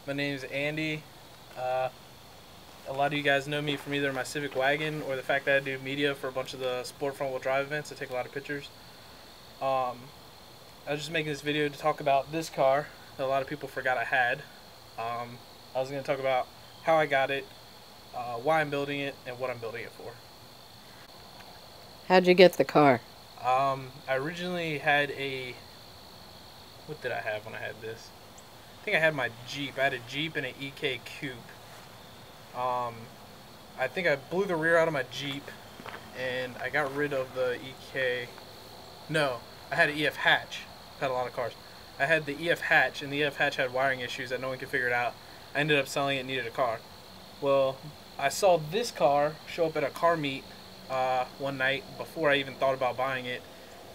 My name's Andy. Uh, a lot of you guys know me from either my Civic wagon or the fact that I do media for a bunch of the sport front wheel drive events. I take a lot of pictures. I was just making this video to talk about this car that a lot of people forgot I had. I was going to talk about how I got it, why I'm building it, and what I'm building it for. How'd you get the car? I originally had a... What did I have when I had this? I think I had my Jeep. I had a Jeep and an EK Coupe. I think I blew the rear out of my Jeep and I got rid of the EK. No, I had an EF hatch. I've had a lot of cars. I had the EF hatch, and the EF hatch had wiring issues that no one could figure it out. I ended up selling it and needed a car. Well, I saw this car show up at a car meet one night before I even thought about buying it,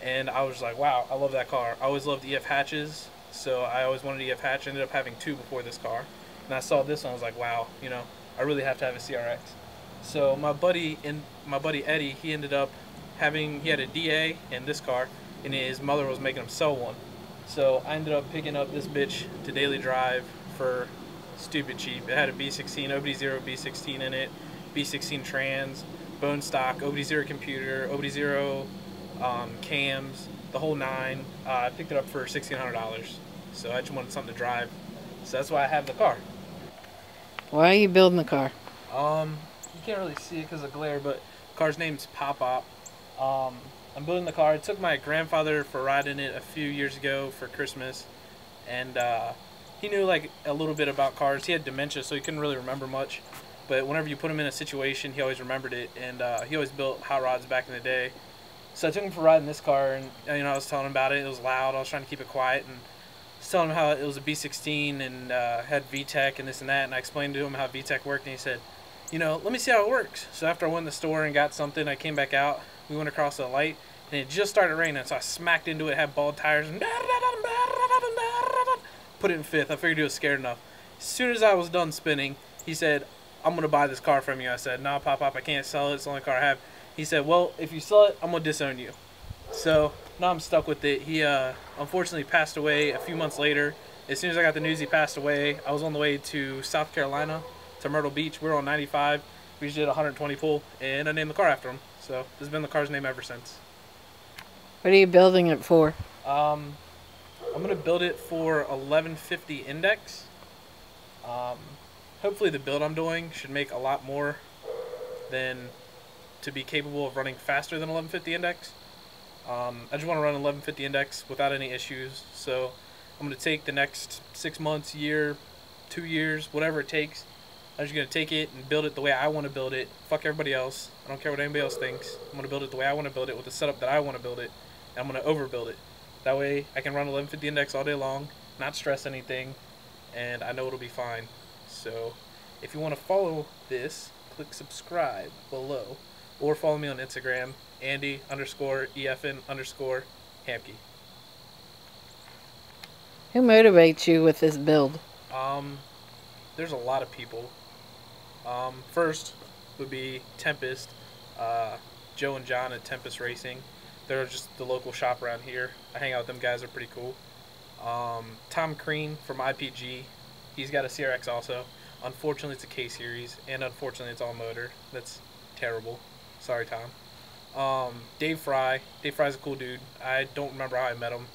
and I was like, wow, I love that car. I always loved EF hatches, so I always wanted an EF hatch. I ended up having two before this car, and I saw this one. I was like, wow, you know, I really have to have a CRX. So my buddy Eddie, he ended up he had a DA and this car, and his mother was making him sell one. So I ended up picking up this bitch to daily drive for stupid cheap. It had a B16, OBD0 B16 in it, B16 trans, bone stock, OBD0 computer, OBD0 cams, the whole nine. I picked it up for $1,600. So I just wanted something to drive. So that's why I have the car. Why are you building the car? You can't really see it because of glare, but the car's name's Pop-Op. I'm building the car. I took my grandfather for a ride in it a few years ago for Christmas, and he knew like a little bit about cars. He had dementia, so he couldn't really remember much, but whenever you put him in a situation, he always remembered it, and he always built hot rods back in the day. So I took him for a ride in this car, and you know, I was telling him about it. It was loud. I was trying to keep it quiet, and I was telling him how it was a B16 and had VTEC and this and that, and I explained to him how VTEC worked, and he said, you know, let me see how it works. So after I went in the store and got something, I came back out. We went across the light, and it just started raining, so I smacked into it, had bald tires, and put it in fifth. I figured he was scared enough. As soon as I was done spinning, he said, I'm going to buy this car from you. I said, nah, Pop-Up, I can't sell it. It's the only car I have. He said, well, if you sell it, I'm going to disown you. So now I'm stuck with it. He unfortunately passed away a few months later. As soon as I got the news he passed away, I was on the way to South Carolina, to Myrtle Beach. We were on 95. We just did a 120 pull, and I named the car after him. So this has been the car's name ever since. What are you building it for? I'm going to build it for 1150 index. Hopefully the build I'm doing should make a lot more than to be capable of running faster than 1150 index. I just want to run 1150 index without any issues. So I'm going to take the next 6 months, year, 2 years, whatever it takes. I'm just going to take it and build it the way I want to build it. Fuck everybody else. I don't care what anybody else thinks. I'm going to build it the way I want to build it with the setup that I want to build it. And I'm going to overbuild it. That way I can run 1150 index all day long, not stress anything, and I know it'll be fine. So if you want to follow this, click subscribe below. Or follow me on Instagram, Andy_EFN_Hamke. Who motivates you with this build? There's a lot of people. First would be Tempest, Joe and John at Tempest Racing. They're just the local shop around here. I hang out with them guys, they're pretty cool. Tom Crean from IPG, he's got a CRX also. Unfortunately it's a K series, and unfortunately it's all motor. That's terrible. Sorry, Tom. Dave Fry's a cool dude. I don't remember how I met him.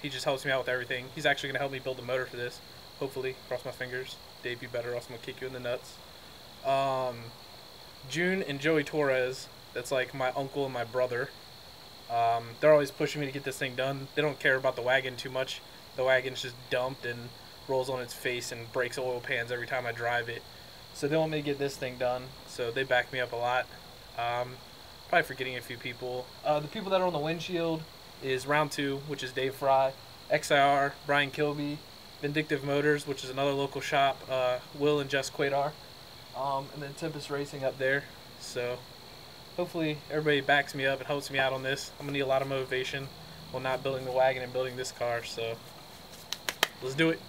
He just helps me out with everything. He's actually going to help me build the motor for this. Hopefully, cross my fingers. Dave, you better, or else I'm going to kick you in the nuts. June and Joey Torres, that's like my uncle and my brother. They're always pushing me to get this thing done. They don't care about the wagon too much. The wagon's just dumped and rolls on its face and breaks oil pans every time I drive it. So they want me to get this thing done. So they back me up a lot. Probably forgetting a few people. The people that are on the windshield is Round 2, which is Dave Fry, XIR, Brian Kilby, Vindictive Motors, which is another local shop, Will and Jess Quaidar, and then Tempest Racing up there. So hopefully everybody backs me up and helps me out on this. I'm going to need a lot of motivation while not building the wagon and building this car, so let's do it.